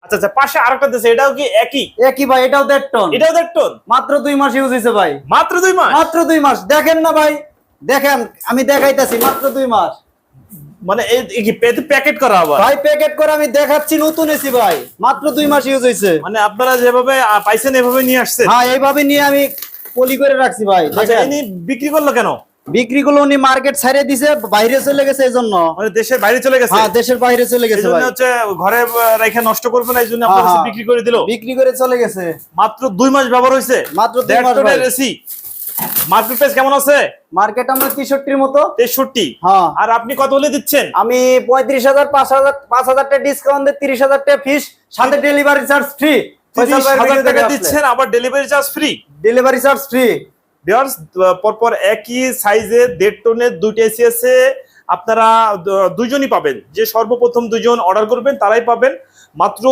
আচ্ছা আচ্ছা, পাশে আরেকটা দিছে, এটাও কি একই? একই ভাই, এটাও 1.5 টন। এটাও 1.5 টন? মাত্র 2 মাস ইউজ হয়েছে ভাই। মাত্র 2 মাস? মাত্র 2 মাস। দেখেন না ভাই, দেখেন আমি দেখাইতাছি, মাত্র 2 মাস। মানে এই কি প্যাকেট করা আবার? ভাই প্যাকেট করে আমি দেখাচ্ছি, নতুন এসি ভাই, মাত্র 2 মাস ইউজ হয়েছে। মানে আপনারা যেভাবে পাইছেন এভাবে নিয়ে আসছেন? হ্যাঁ, এইভাবে নিয়ে আমি পলি করে রাখছি ভাই। আচ্ছা, দেখেন ইনি বিক্রি করলো কেন? বিক্রি গুলো উনি মার্কেট ছাড়ে দিছে, বাইরে চলে গেছে এইজন্য। মানে দেশের বাইরে চলে গেছে? হ্যাঁ, দেশের বাইরে চলে গেছে এইজন্য ভাই। হচ্ছে ঘরে রেখে নষ্ট করবে না, এইজন্য আপনার কাছে বিক্রি করে দিল। বিক্রি করে চলে গেছে। মাত্র 2 মাস ব্যবহার হয়েছে? মাত্র 2 মাস ভাই। এসি মার্কেট প্রাইস কেমন আছে? মার্কেট আমরা 63 মতো। 63? হ্যাঁ। আর আপনি কত হলে দিচ্ছেন? আমি 35,000, 5,000 টাকা ডিসকাউন্ট দিয়ে 30,000 টাকা ফিস, সাথে ডেলিভারি চার্জ ফ্রি। 30,000 টাকা দিচ্ছেন, আবার delivery charge free. Delivery charge free. Viewers, পরপর একই সাইজে 1.5 টনের দুইটা এসি আছে, আপনারা দুইজনই পাবেন। যে সর্বপ্রথম দুইজন অর্ডার করবেন তারাই পাবেন মাত্র